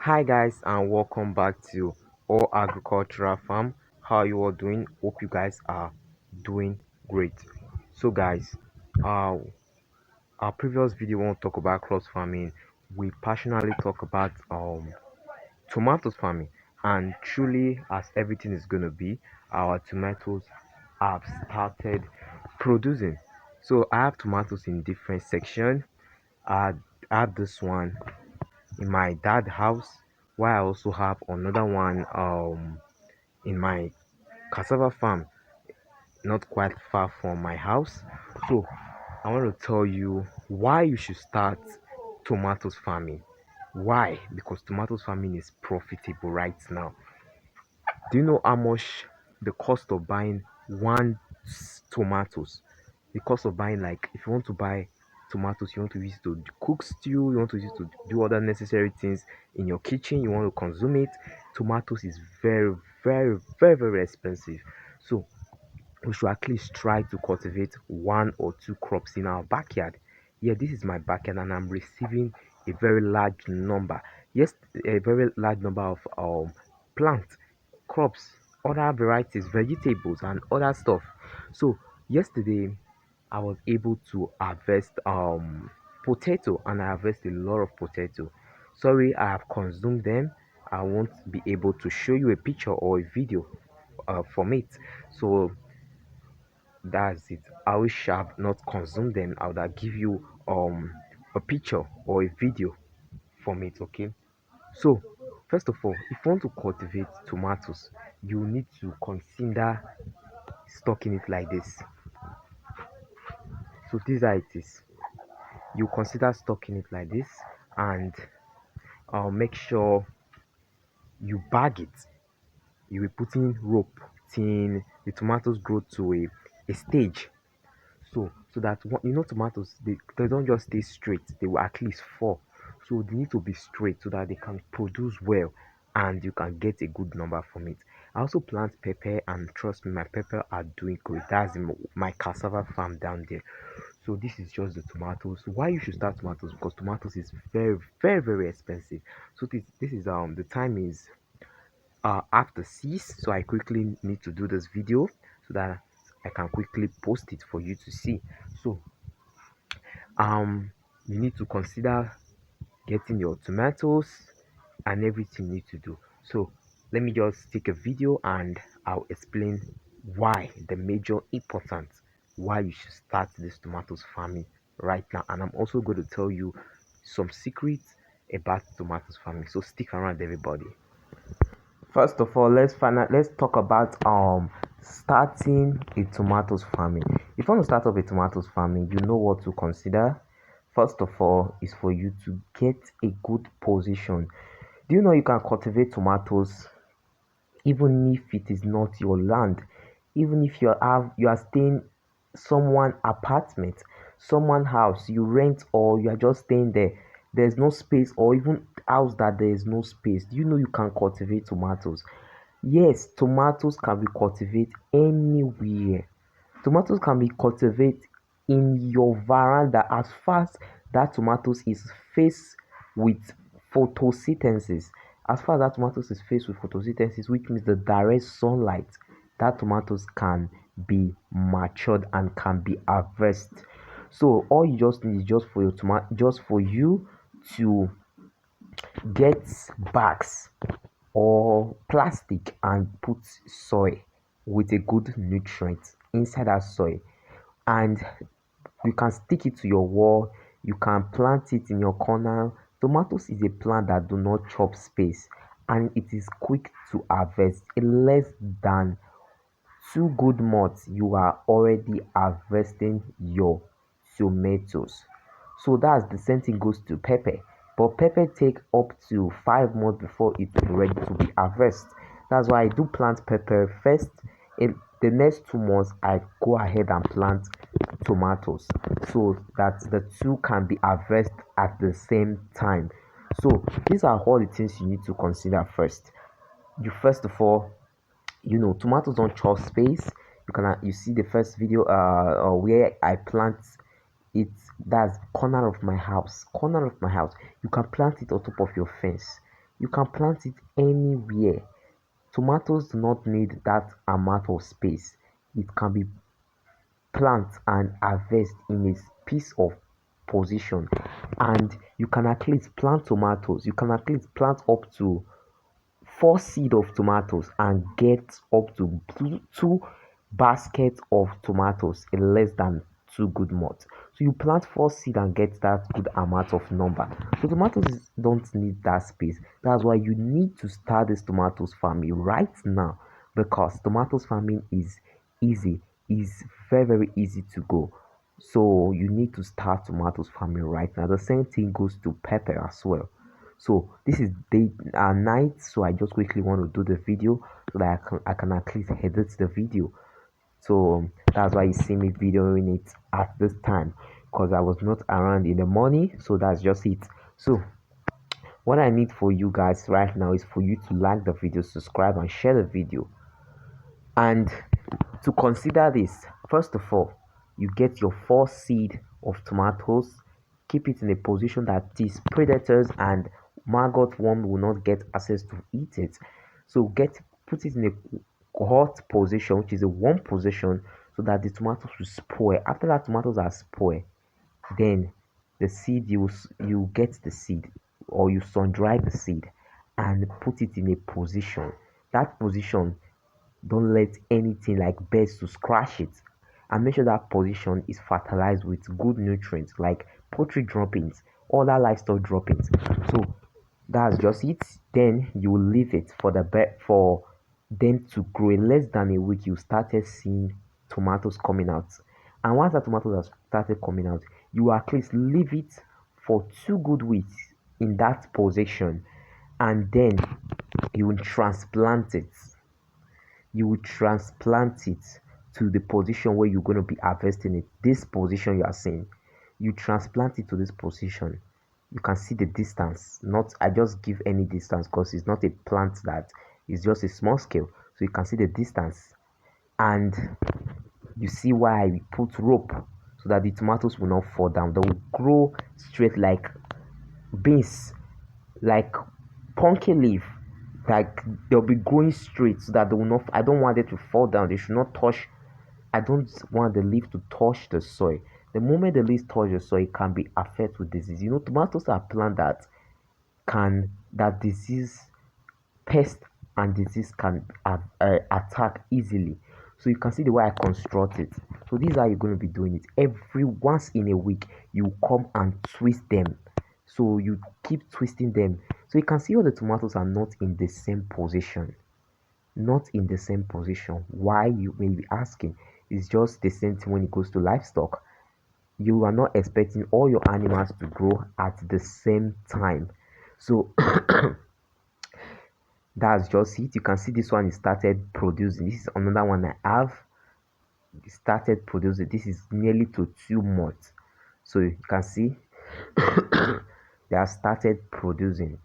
Hi guys and welcome back to All Agricultural Farm. How you all doing? Hope you guys are doing great. So guys, uh our previous video won't talk about cross farming. We passionately talk about tomatoes farming, and truly as everything is gonna be, our tomatoes have started producing. So I have tomatoes in different section. I have this one in my dad house, while I also have another one in my cassava farm not quite far from my house. So I want to tell you why you should start tomatoes farming. Why? Because tomatoes farming is profitable right now. Do you know how much the cost of buying tomatoes? The cost of buying, like if you want to buy tomatoes, you want to use it to cook stew, you want to use it to do other necessary things in your kitchen, you want to consume it. Tomatoes is very expensive. So we should at least try to cultivate one or two crops in our backyard. Yeah, this is my backyard and I'm receiving a very large number. Yes, a very large number of plants, crops, other varieties, vegetables and other stuff. So yesterday I was able to harvest potato, and I harvest a lot of potato. Sorry, I have consumed them. I won't be able to show you a picture or a video from it. So that's it. I wish I have not consumed them. I would have give you a picture or a video from it. Okay. So first of all, if you want to cultivate tomatoes, you need to consider stocking it like this. So these are it is. You consider stocking it like this, and make sure you bag it. You will put in rope till the tomatoes grow to a stage. So that tomatoes, they don't just stay straight, they will at least fall. So they need to be straight so that they can produce well and you can get a good number from it. I also plant pepper, and trust me, my pepper are doing great. That's in my cassava farm down there. So this is just the tomatoes. Why you should start tomatoes? Because tomatoes is very expensive. So this is the time is after 6, so I quickly need to do this video so that I can quickly post it for you to see. So you need to consider getting your tomatoes and everything you need to do. So let me just take a video and I'll explain why the major importance why you should start this tomatoes farming right now, and I'm also going to tell you some secrets about tomatoes farming. So stick around, everybody. First of all, let's talk about starting a tomatoes farming. If you want to start up a tomatoes farming, you know what to consider. First of all, is for you to get a good position. Do you know you can cultivate tomatoes even if it is not your land? Even if you are staying someone apartment, someone house, you rent, or you are just staying there, there's no space, or even house that there is no space, do you know you can cultivate tomatoes? Yes, tomatoes can be cultivated anywhere. Tomatoes can be cultivated in your veranda as fast that tomatoes is faced with photosynthesis. As far as that tomatoes is faced with photosynthesis, which means the direct sunlight, that tomatoes can be matured and can be harvested. So all you just need is just for you to get bags or plastic and put soil with a good nutrient inside that soil, and you can stick it to your wall. You can plant it in your corner. Tomatoes is a plant that do not chop space, and it is quick to harvest. In less than 2 good months you are already harvesting your tomatoes. So that's the same thing goes to pepper, but pepper take up to 5 months before it will be ready to be harvested. That's why I do plant pepper first. In the next 2 months I go ahead and plant tomatoes, so that the two can be harvested at the same time. So these are all the things you need to consider first. You first of all, tomatoes don't chop space. You see the first video where I plant it. That's corner of my house. You can plant it on top of your fence. You can plant it anywhere. Tomatoes do not need that amount of space. It can be plant and harvest in a piece of position, and you can at least plant tomatoes. You can at least plant up to 4 seed of tomatoes and get up to two baskets of tomatoes in less than 2 good months. So you plant 4 seed and get that good amount of number. So don't need that space. That's why you need to start this tomatoes farming right now, because tomatoes farming is easy, is very easy to go. So you need to start tomatoes farming right now. The same thing goes to pepper as well. So this is day and night, so I just quickly want to do the video so that I can at least edit the video. So that's why you see me videoing it at this time, because I was not around in the morning. So that's just it. So what I need for you guys right now is for you to like the video, subscribe, and share the video. And to consider this, first of all, you get your 4 seed of tomatoes, keep it in a position that these predators and maggot worm will not get access to eat it. So put it in a hot position, which is a warm position, so that the tomatoes will spoil. After that tomatoes are spoiled, then the seed, you get the seed, or you sun dry the seed and put it in a position. That position, don't let anything like birds to scratch it, and make sure that position is fertilized with good nutrients like poultry droppings, other livestock droppings. So that's just it. Then you will leave it for the bed for them to grow. In less than a week, you started seeing tomatoes coming out. And once the tomatoes have started coming out, you at least leave it for 2 good weeks in that position, and then you will transplant it. You will transplant it to the position where you're going to be harvesting it. This position you are seeing, you transplant it to this position. You can see the distance. Not I just give any distance because it's not a plant, that is just a small scale. So you can see the distance, and you see why I put rope, so that the tomatoes will not fall down. They will grow straight like beans, like pumpkin leaf. Like they'll be growing straight, so that they will not. I don't want it to fall down. They should not touch. I don't want the leaf to touch the soil. The moment the leaves touch the soil, it can be affected with disease. Tomatoes are plant that disease, pest and disease can attack easily. So you can see the way I construct it. So this is how you're going to be doing it. Every once in a week, you come and twist them. So you keep twisting them. So you can see all the tomatoes are not in the same position. Not in the same position. Why, you may be asking? It's just the same thing when it goes to livestock. You are not expecting all your animals to grow at the same time. So that's just it. You can see this one is started producing. This is another one I have started producing. This is nearly to 2 months. So you can see they have started producing.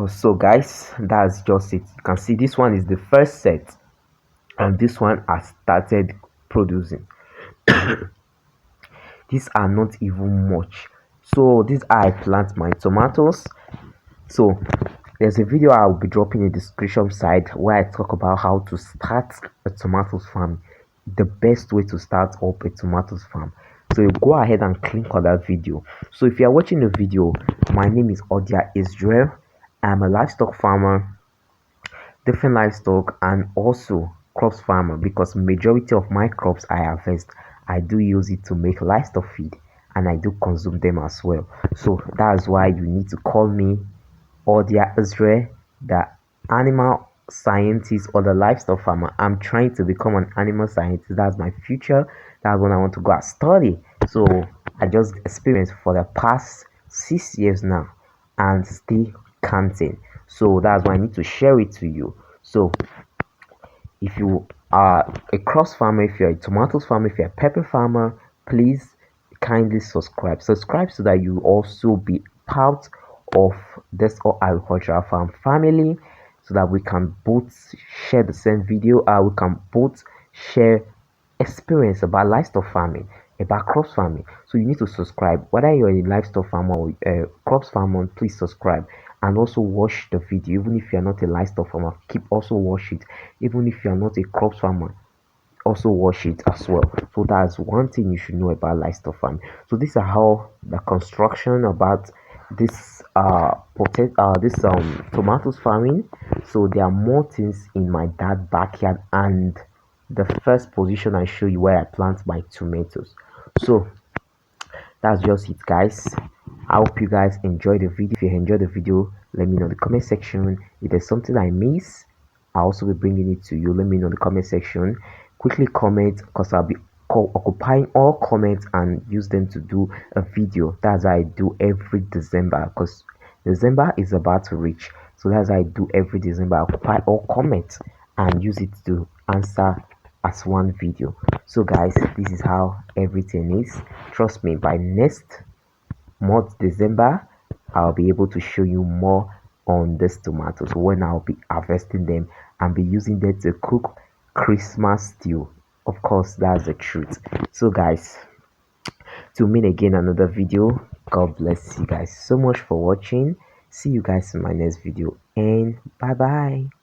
So guys, that's just it. You can see this one is the first set, and this one has started producing. These are not even much. So this I plant my tomatoes. So there's a video I'll be dropping in the description side where I talk about how to start a tomatoes farm, the best way to start up a tomatoes farm. So you go ahead and click on that video. So if you are watching the video, my name is Odia Israel. I'm a livestock farmer, different livestock, and also crops farmer, because majority of my crops I harvest, I do use it to make livestock feed, and I do consume them as well. So that's why you need to call me Odia Israel, the animal scientist or the livestock farmer. I'm trying to become an animal scientist. That's my future. That's what I want to go and study. So I just experienced for the past 6 years now, and still counting. So that's why I need to share it to you. So if you are a cross farmer, if you're a tomatoes farmer, if you're a pepper farmer, please kindly subscribe. Subscribe so that you also be part of this or agricultural farm family, so that we can both share the same video. We can both share experience about livestock farming. about crops farming. So you need to subscribe. Whether you're a livestock farmer or crops farmer, please subscribe and also watch the video. Even if you're not a livestock farmer, keep also watch it. Even if you're not a crops farmer, also watch it as well. So that's one thing you should know about livestock farming. So these are how the construction about this this tomatoes farming. So there are more things in my dad backyard, and the first position I show you where I plant my tomatoes. So that's just it, guys. I hope you guys enjoy the video. If you enjoy the video, let me know in the comment section. If there's something I miss, I'll also be bringing it to you. Let me know in the comment section. Quickly comment, because I'll be occupying all comments and use them to do a video. That's how I do every December, because December is about to reach. So that's how I do every December. I occupy all comments and use it to answer as one video. So guys, this is how everything is. Trust me, by next month December, I'll be able to show you more on these tomatoes when I'll be harvesting them and be using them to cook Christmas stew. Of course, that's the truth. So guys, to meet again another video, God bless you guys so much for watching. See you guys in my next video, and bye bye.